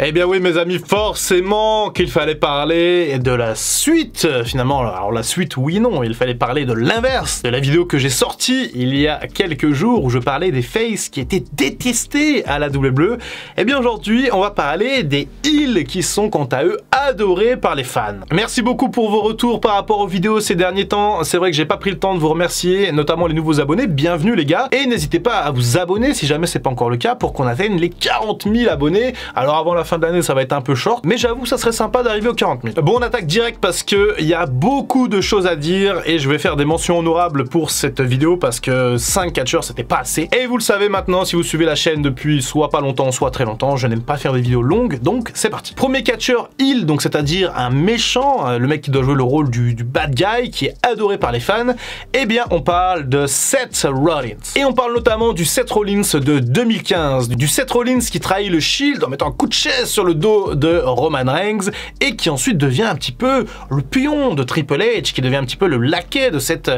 Eh bien oui mes amis, forcément qu'il fallait parler de la suite, finalement, alors la suite oui non, il fallait parler de l'inverse, de la vidéo que j'ai sortie il y a quelques jours où je parlais des faces qui étaient détestés à la WWE. Eh bien aujourd'hui on va parler des heels qui sont quant à eux adorés par les fans. Merci beaucoup pour vos retours par rapport aux vidéos ces derniers temps, c'est vrai que j'ai pas pris le temps de vous remercier, notamment les nouveaux abonnés, bienvenue les gars, et n'hésitez pas à vous abonner si jamais c'est pas encore le cas pour qu'on atteigne les 40 000 abonnés, alors avant la fin de l'année ça va être un peu short, mais j'avoue ça serait sympa d'arriver aux 40 000. Bon on attaque direct parce que il y a beaucoup de choses à dire et je vais faire des mentions honorables pour cette vidéo parce que 5 catcheurs c'était pas assez. Et vous le savez maintenant si vous suivez la chaîne depuis soit pas longtemps soit très longtemps, je n'aime pas faire des vidéos longues donc c'est parti. Premier catcheur heel, donc c'est-à-dire un méchant, le mec qui doit jouer le rôle du bad guy qui est adoré par les fans, eh bien on parle de Seth Rollins. Et on parle notamment du Seth Rollins de 2015, du Seth Rollins qui trahit le Shield en mettant un coup de chaise sur le dos de Roman Reigns et qui ensuite devient un petit peu le pion de Triple H, qui devient un petit peu le laquais de cette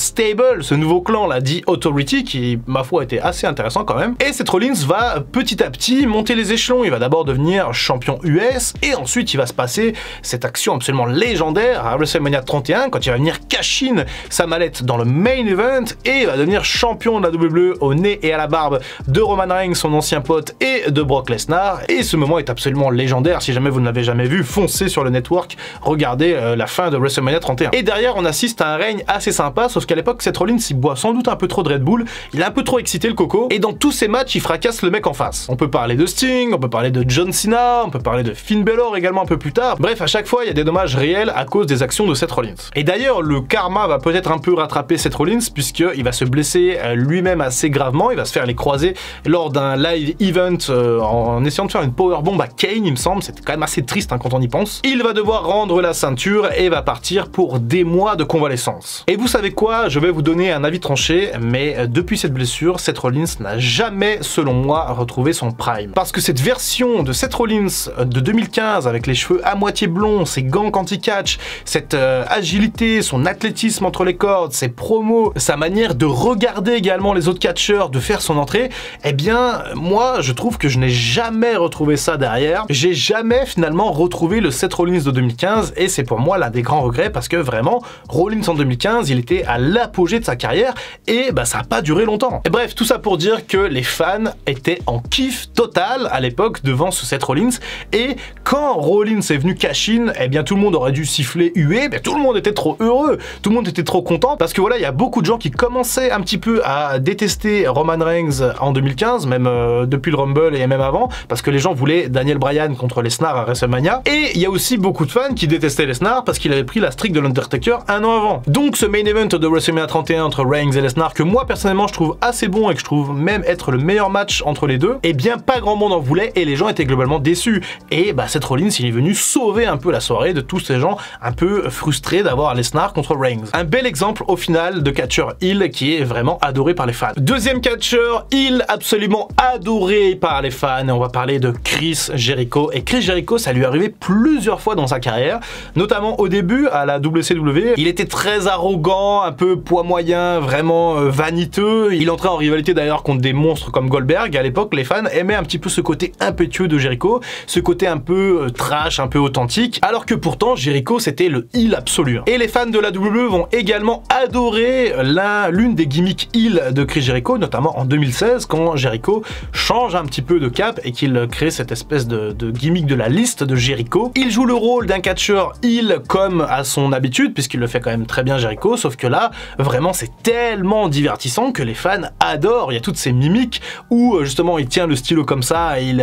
stable, ce nouveau clan là dit Authority qui ma foi était assez intéressant quand même. Et Seth Rollins va petit à petit monter les échelons, il va d'abord devenir champion US et ensuite il va se passer cette action absolument légendaire à WrestleMania 31 quand il va venir cash in sa mallette dans le main event et il va devenir champion de la WWE au nez et à la barbe de Roman Reigns, son ancien pote, et de Brock Lesnar. Et ce moment est absolument légendaire, si jamais vous ne l'avez jamais vu, foncez sur le network, regardez la fin de WrestleMania 31. Et derrière on assiste à un règne assez sympa, sauf qu'à l'époque Seth Rollins il boit sans doute un peu trop de Red Bull, il est un peu trop excité le coco, et dans tous ces matchs il fracasse le mec en face. On peut parler de Sting, on peut parler de John Cena, on peut parler de Finn Balor également un peu plus tard, bref à chaque fois il y a des dommages réels à cause des actions de Seth Rollins. Et d'ailleurs le karma va peut-être un peu rattraper Seth Rollins puisqu'il va se blesser lui-même assez gravement, il va se faire les croisés lors d'un live event en essayant de faire une powerbomb à Kane il me semble, c'était quand même assez triste quand on y pense. Il va devoir rendre la ceinture et va partir pour des mois de convalescence. Et vous savez quoi, je vais vous donner un avis tranché, mais depuis cette blessure, Seth Rollins n'a jamais selon moi retrouvé son prime. Parce que cette version de Seth Rollins de 2015 avec les cheveux à moitié blonds, ses gants anti-catch, cette agilité, son athlétisme entre les cordes, ses promos, sa manière de regarder également les autres catcheurs, de faire son entrée, eh bien moi je trouve que je n'ai jamais retrouvé ça derrière. J'ai jamais finalement retrouvé le Seth Rollins de 2015 et c'est pour moi l'un des grands regrets parce que vraiment Rollins en 2015 il était à l'apogée de sa carrière et bah ça n'a pas duré longtemps. Et bref tout ça pour dire que les fans étaient en kiff total à l'époque devant ce Seth Rollins et quand Rollins est venu cash in, eh bien tout le monde aurait dû siffler huer, mais tout le monde était trop heureux, tout le monde était trop content parce que voilà il y a beaucoup de gens qui commençaient un petit peu à détester Roman Reigns en 2015, même depuis le Rumble et même avant, parce que les gens voulaient Daniel Bryan contre Lesnar à WrestleMania, et il y a aussi beaucoup de fans qui détestaient Lesnar parce qu'il avait pris la streak de l'Undertaker un an avant. Donc ce main event de WrestleMania 31 entre Reigns et Lesnar, que moi personnellement je trouve assez bon et que je trouve même être le meilleur match entre les deux, eh bien pas grand monde en voulait et les gens étaient globalement déçus. Et bah Seth Rollins il est venu sauver un peu la soirée de tous ces gens un peu frustrés d'avoir Lesnar contre Reigns. Un bel exemple au final de catcheur heel qui est vraiment adoré par les fans. Deuxième catcheur heel absolument adoré par les fans, et on va parler de Chris Jericho. Et Chris Jericho, ça lui est arrivé plusieurs fois dans sa carrière, notamment au début à la WCW. Il était très arrogant, un peu poids moyen, vraiment vaniteux. Il entrait en rivalité d'ailleurs contre des monstres comme Goldberg. À l'époque, les fans aimaient un petit peu ce côté impétueux de Jericho, ce côté un peu trash, un peu authentique, alors que pourtant Jericho c'était le heel absolu. Et les fans de la WWE vont également adorer l'une des gimmicks heel de Chris Jericho, notamment en 2016 quand Jericho change un petit peu de cap et qu'il crée cette espèce de gimmick de la liste de Jericho. Il joue le rôle d'un catcheur heel comme à son habitude, puisqu'il le fait quand même très bien Jericho, sauf que là, vraiment c'est tellement divertissant que les fans adorent. Il y a toutes ces mimiques où justement il tient le stylo comme ça et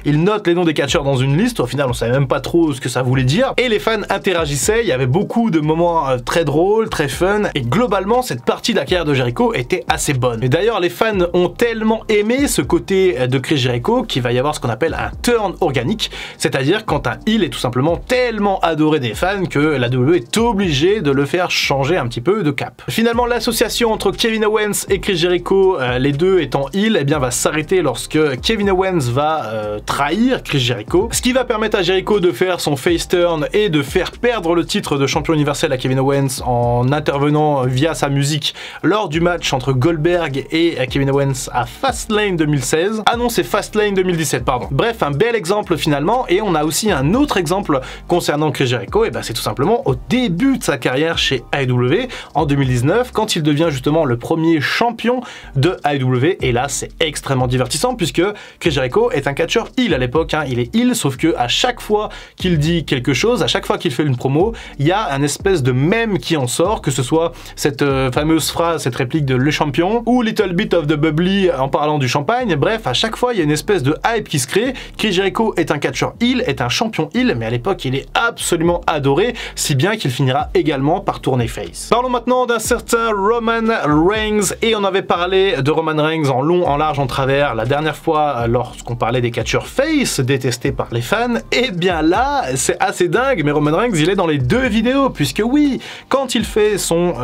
il note les noms des catcheurs dans une liste, au final on savait même pas trop ce que ça voulait dire, et les fans interagissaient, il y avait beaucoup de moments très drôles, très fun, et globalement cette partie de la carrière de Jericho était assez bonne. Et d'ailleurs les fans ont tellement aimé ce côté de Chris Jericho qu'il va y avoir ce qu'on appelle un turn organique, c'est-à-dire quand un heel est tout simplement tellement adoré des fans que la WWE est obligée de le faire changer un petit peu de cap. Finalement l'association entre Kevin Owens et Chris Jericho, les deux étant heel, eh bien va s'arrêter lorsque Kevin Owens va trahir Chris Jericho, ce qui va permettre à Jericho de faire son face turn et de faire perdre le titre de champion universel à Kevin Owens en intervenant via sa musique lors du match entre Goldberg et Kevin Owens à Fastlane 2016. Ah non, c'est Fastlane 2017, pardon. Bref, un bel exemple finalement, et on a aussi un autre exemple concernant Chris Jericho, et ben c'est tout simplement au début de sa carrière chez AEW, en 2019, quand il devient justement le premier champion de AEW, et là c'est extrêmement divertissant, puisque Chris Jericho est un catcheur heel à l'époque, hein. Il est heel, sauf que à chaque fois qu'il dit quelque chose, à chaque fois qu'il fait une promo, il y a un espèce de mème qui en sort, que ce soit cette fameuse phrase, cette réplique de le champion, ou little bit of the bubbly en parlant du champagne. Bref, à chaque fois il y a une espèce de hype qui se crée. Chris Jericho est un catcheur heel, est un champion heel, mais à l'époque il est absolument adoré, si bien qu'il finira également par tourner face. Parlons maintenant d'un certain Roman Reigns, et on avait parlé de Roman Reigns en long, en large, en travers la dernière fois lorsqu'on parlait des catcheurs face détestés par les fans. Et bien là, c'est assez dingue, mais Roman Reigns il est dans les deux vidéos, puisque oui, quand il fait son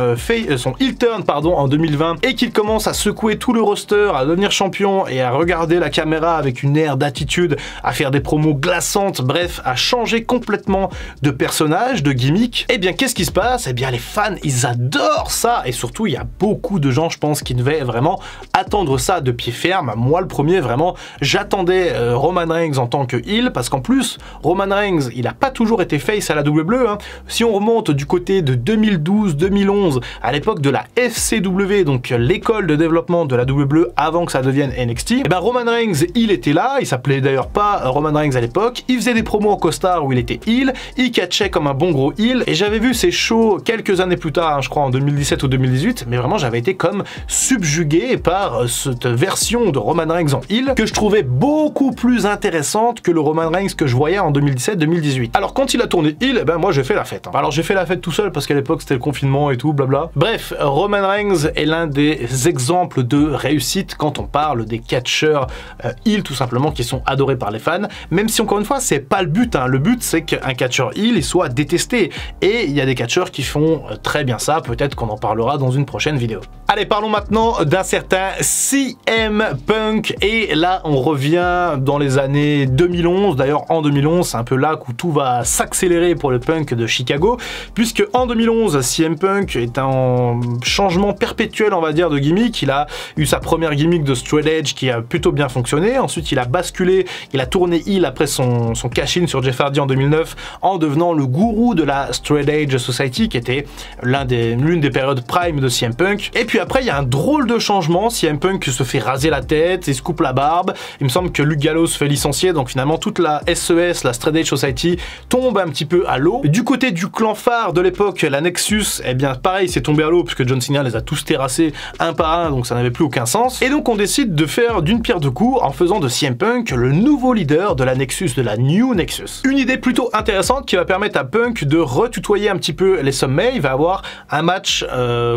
heel turn pardon, en 2020, et qu'il commence à secouer tout le roster, à devenir champion et à regarder la caméra avec une aire d'attitude, à faire des promos glaçantes, bref, à changer complètement de personnage, de gimmick, et bien qu'est-ce qui se passe? Et bien les fans, ils adorent ça, et surtout il y a beaucoup de gens, je pense, qui devaient vraiment attendre ça de pied ferme. Moi le premier, vraiment, j'attendais Roman Reigns en tant que heel, parce qu'en plus, Roman Reigns, il n'a pas toujours été face à la WWE, hein. Si on remonte du côté de 2012-2011, à l'époque de la FCW, donc l'école de développement de la WWE avant que ça devienne NXT, et ben Roman Reigns, il était là, il s'appelait d'ailleurs pas Roman Reigns à l'époque, il faisait des promos en costard où il était heel, il catchait comme un bon gros heel, et j'avais vu ces shows quelques années plus tard, hein, je crois en 2017 ou 2018, mais vraiment j'avais été comme subjugué par cette version de Roman Reigns en heel, que je trouvais beaucoup plus intéressante que le Roman Reigns que je voyais en 2017-2018. Alors quand il a tourné heel, eh ben moi j'ai fait la fête, hein. Alors j'ai fait la fête tout seul parce qu'à l'époque c'était le confinement et tout, blabla. Bref, Roman Reigns est l'un des exemples de réussite quand on parle des catcheurs heel, tout simplement, qui sont adorés par les fans, même si encore une fois c'est pas le but, hein. Le but c'est qu'un catcheur heel il soit détesté, et il y a des catcheurs qui font très bien ça, peut-être qu'on en parlera dans une prochaine vidéo. Allez, parlons maintenant d'un certain CM Punk, et là on revient dans les années 2011, d'ailleurs en 2011 c'est un peu là où tout va s'accélérer pour le Punk de Chicago, puisque en 2011 CM Punk est en changement perpétuel, on va dire, de gimmick. Il a eu sa première gimmick de Straight Edge qui a plutôt bien fonctionné, ensuite il a basculé, il a tourné heel après son cash-in sur Jeff Hardy en 2009 en devenant le gourou de la Straight Edge Society, qui était l'une des périodes prime de CM Punk. Et puis après il y a un drôle de changement, CM Punk se fait raser la tête, il se coupe la barbe, il me semble que Luke Gallows se fait licencier, donc finalement toute la SES, la Straight Edge Society, tombe un petit peu à l'eau. Du côté du clan phare de l'époque, la Nexus, eh bien pareil, c'est tombé à l'eau puisque John Cena les a tous terrassés un par un, donc ça n'avait plus aucun sens. Et donc on décide de faire d'une pierre deux coups en faisant de CM Punk le nouveau leader de la Nexus, de la New Nexus. Une idée plutôt intéressante qui va permettre à Punk de retutoyer un petit peu les sommets. Il va avoir un match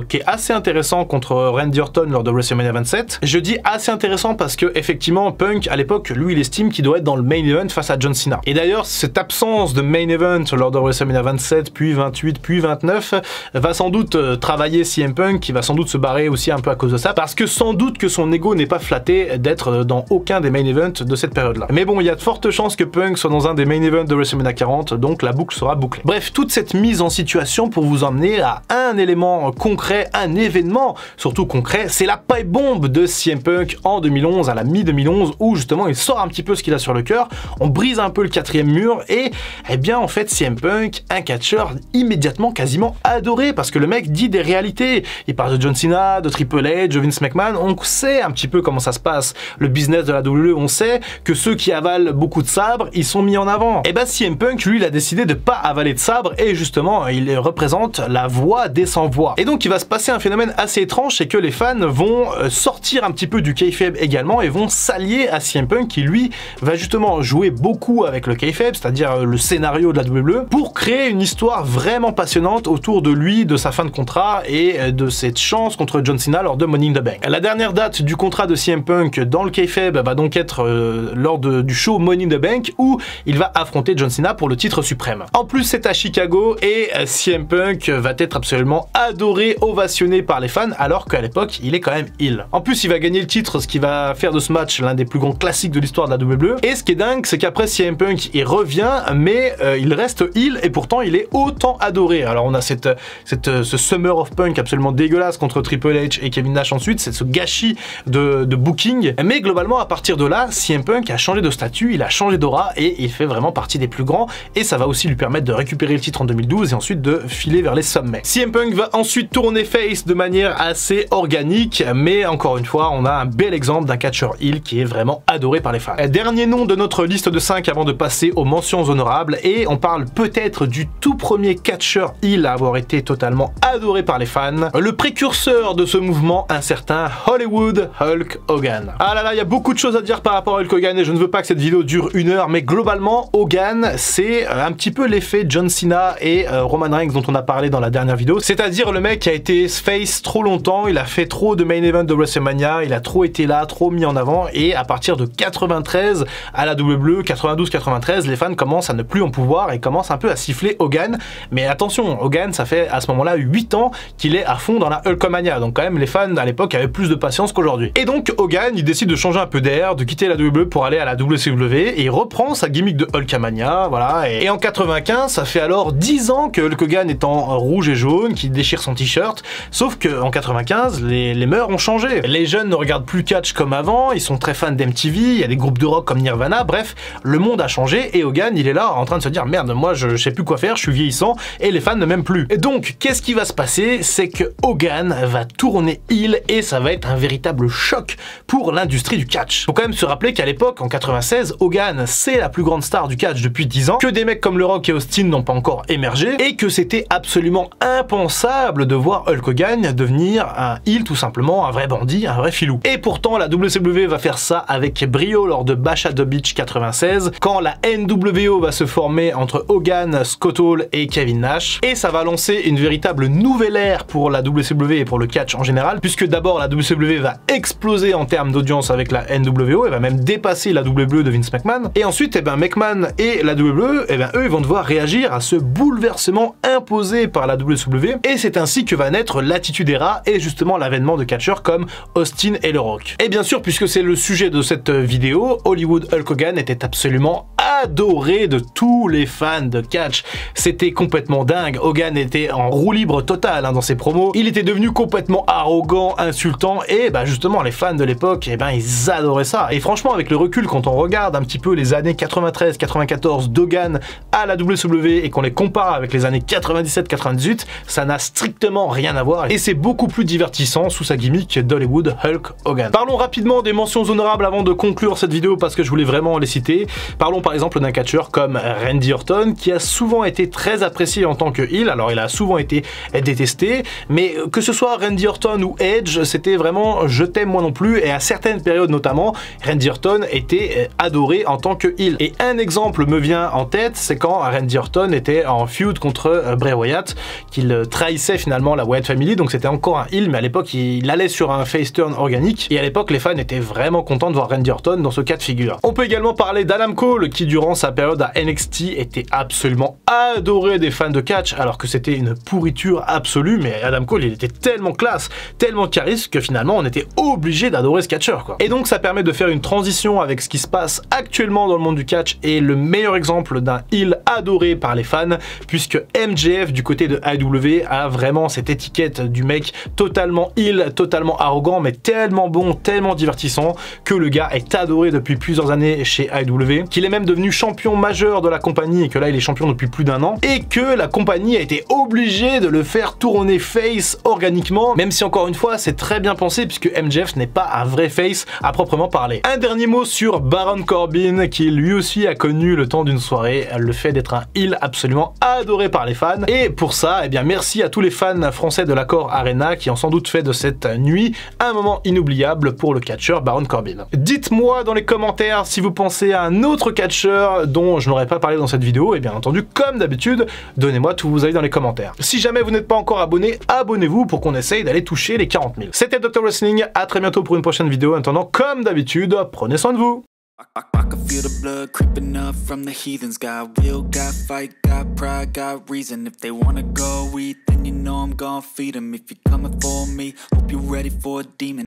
qui est assez intéressant contre Randy Orton lors de WrestleMania 27. Je dis assez intéressant parce que effectivement Punk à l'époque, lui, il estime qu'il doit être dans le main event face à John Cena. Et d'ailleurs cette absence de main event lors de WrestleMania 27, puis 28, puis 29 va sans doute travailler CM Punk, qui va sans doute se barrer aussi un peu à cause de ça, parce que sans doute que son ego n'est pas flatté d'être dans aucun des main events de cette période-là. Mais bon, il y a de fortes chances que Punk soit dans un des main events de WrestleMania 40, donc la boucle sera bouclée. Bref, toute cette mise en situation pour vous emmener à un élément concret, un événement surtout concret, c'est la pipe bombe de CM Punk en 2011, à la mi-2011, où justement il sort un petit peu ce qu'il a sur le cœur, on brise un peu le quatrième mur, et eh bien en fait CM Punk, un catcheur immédiatement quasiment adoré, parce que le mec dit des réalités, il parle de John Cena, de Triple H, de Vince McMahon, on sait un petit peu comment ça se passe, le business de la WWE, on sait que ceux qui avalent beaucoup de sabres, ils sont mis en avant. Et bah CM Punk, lui, il a décidé de pas avaler de sabre, et justement, il représente la voix des sans-voix. Et donc il va se passer un phénomène assez étrange, c'est que les fans vont sortir un petit peu du kayfabe également, et vont s'allier à CM Punk, qui lui va justement jouer beaucoup avec le kayfabe, c'est-à-dire le scénario de la WWE, pour créer une histoire vraiment passionnante autour de lui, de sa fin de contrat et de cette chance contre John Cena lors de Money in the Bank. La dernière date du contrat de CM Punk dans le kayfabe va donc être lors du show Money in the Bank, où il va affronter John Cena pour le titre suprême. En plus c'est à Chicago, et CM Punk va être absolument adoré, ovationné par les fans, alors qu'à l'époque, il est quand même heel. En plus, il va gagner le titre, ce qui va faire de ce match l'un des plus grands classiques de l'histoire de la WWE. Et ce qui est dingue, c'est qu'après CM Punk, il revient, mais il reste heel et pourtant il est autant adoré. Alors on a ce Summer of Punk absolument dégueulasse contre Triple H et Kevin Nash ensuite, c'est ce gâchis de booking. Mais globalement, à partir de là, CM Punk a changé de statut, il a changé d'aura et il fait vraiment partie des plus grands. Et ça va aussi lui permettre de récupérer le titre en 2012 et ensuite de filer vers les sommets. CM Punk va ensuite tourner face de manière assez organique, mais encore une fois, on a un bel exemple d'un catcheur heel qui est vraiment adoré par les fans. Dernier nom de notre liste de 5 avant de passer aux mentions honorables, et on parle peut-être du tout premier catcheur heel à avoir été totalement adoré par les fans, le précurseur de ce mouvement, un certain Hollywood Hulk Hogan. Ah là là, il y a beaucoup de choses à dire par rapport à Hulk Hogan et je ne veux pas que cette vidéo dure 1 heure, mais globalement, Hogan, c'est un petit peu l'effet John Cena et Roman Reigns dont on a parlé dans la dernière vidéo, c'est-à-dire le mec qui a été face trop longtemps, il a fait trop de main event de WrestleMania, il a trop été là, trop mis en avant, et à partir de 93 à la WWE, 92-93, les fans commencent à ne plus en pouvoir et commencent un peu à siffler Hogan. Mais attention, Hogan, ça fait à ce moment-là 8 ans qu'il est à fond dans la Hulkamania, donc quand même les fans à l'époque avaient plus de patience qu'aujourd'hui. Et donc Hogan, il décide de changer un peu d'air, de quitter la WWE pour aller à la WCW, et il reprend sa gimmick de Hulkamania, voilà, et en 95, ça fait alors 10 ans que Hulk Hogan est en rouge et jaune, qui déchire son t-shirt, sauf qu'en 95, les mœurs ont changé. Les jeunes ne regardent plus catch comme avant, ils sont très fans d'MTV, il y a des groupes de rock comme Nirvana, bref, le monde a changé et Hogan, il est là en train de se dire merde, moi je sais plus quoi faire, je suis vieillissant et les fans ne m'aiment plus. Et donc, qu'est-ce qui va se passer? C'est que Hogan va tourner heel et ça va être un véritable choc pour l'industrie du catch. Faut quand même se rappeler qu'à l'époque, en 96, Hogan, c'est la plus grande star du catch depuis 10 ans, que des mecs comme Le Rock et Austin n'ont pas encore émergé et que c'était absolument impensable de voir Hulk Hogan devenir un heel, tout simplement, un vrai bandit, un vrai filou. Et pourtant, la WCW va faire ça avec brio lors de Bash at the Beach 96, quand la NWO va se former entre Hogan, Scott Hall et Kevin Nash, et ça va lancer une véritable nouvelle ère pour la WCW et pour le catch en général, puisque d'abord la WCW va exploser en termes d'audience avec la NWO, elle va même dépasser la WWE de Vince McMahon, et ensuite, McMahon et la WWE, eux, ils vont devoir réagir à ce bouleversement imposé par la WCW, et c'est ainsi que va naître l'Attitude Era et justement l'avènement de catcheurs comme Austin et Le Rock. Et bien sûr, puisque c'est le sujet de cette vidéo, Hollywood Hulk Hogan était absolument adoré de tous les fans de catch. C'était complètement dingue. Hogan était en roue libre totale dans ses promos. Il était devenu complètement arrogant, insultant, et justement les fans de l'époque, ils adoraient ça. Et franchement, avec le recul, quand on regarde un petit peu les années 93-94 d'Hogan à la WCW et qu'on les compare avec les années 97-98, ça n'a strictement rien à voir et c'est beaucoup plus divertissant sous sa gimmick d'Hollywood Hulk Hogan. Parlons rapidement des mentions honorables avant de conclure cette vidéo parce que je voulais vraiment les citer. Parlons par exemple d'un catcheur comme Randy Orton qui a souvent été très apprécié en tant que heel. Alors il a souvent été détesté, mais que ce soit Randy Orton ou Edge, c'était vraiment je t'aime moi non plus, et à certaines périodes notamment, Randy Orton était adoré en tant que heel. Et un exemple me vient en tête, c'est quand Randy Orton était en feud contre Bray Wyatt, qu'il trahissait finalement la Wyatt Family, donc c'était encore un heel, mais à l'époque il allait sur un face turn organique, et à l'époque les fans étaient vraiment contents de voir Randy Orton dans ce cas de figure. On peut également parler d'Adam Cole, qui durant sa période à NXT était absolument adoré des fans de catch, alors que c'était une pourriture absolue, mais Adam Cole il était tellement classe, tellement charisme que finalement on était obligé d'adorer ce catcheur quoi. Et donc ça permet de faire une transition avec ce qui se passe actuellement dans le monde du catch, et le meilleur exemple d'un heel adoré par les fans, puisque MJF du côté de AEW a vraiment cette étiquette du mec totalement heel, totalement arrogant, mais tellement bon, tellement divertissant, que le gars est adoré depuis plusieurs années chez AEW, qu'il est même devenu champion majeur de la compagnie, et que là il est champion depuis plus d'1 an, et que la compagnie a été obligée de le faire tourner face organiquement, même si encore une fois c'est très bien pensé puisque MJF n'est pas un vrai face à proprement parler. Un dernier mot sur Baron Corbin, qui lui aussi a connu le temps d'une soirée le fait d'être un heel absolument adoré par les fans, et pour ça, merci à tous les fans français de l'Accor Arena qui ont sans doute fait de cette nuit un moment inoubliable pour le catcheur Baron Corbin. Dites-moi dans les commentaires si vous pensez à un autre catcheur dont je n'aurais pas parlé dans cette vidéo, et bien entendu, comme d'habitude, donnez-moi tous vos avis dans les commentaires. Si jamais vous n'êtes pas encore abonné, abonnez-vous pour qu'on essaye d'aller toucher les 40 000. C'était Dr Wrestling, à très bientôt pour une prochaine vidéo. En attendant, comme d'habitude, prenez soin de vous. I can feel the blood creeping up from the heathens. Got will, got fight, got pride, got reason. If they wanna go eat, then you know I'm gon' feed them. If you're coming for me, hope you're ready for a demon.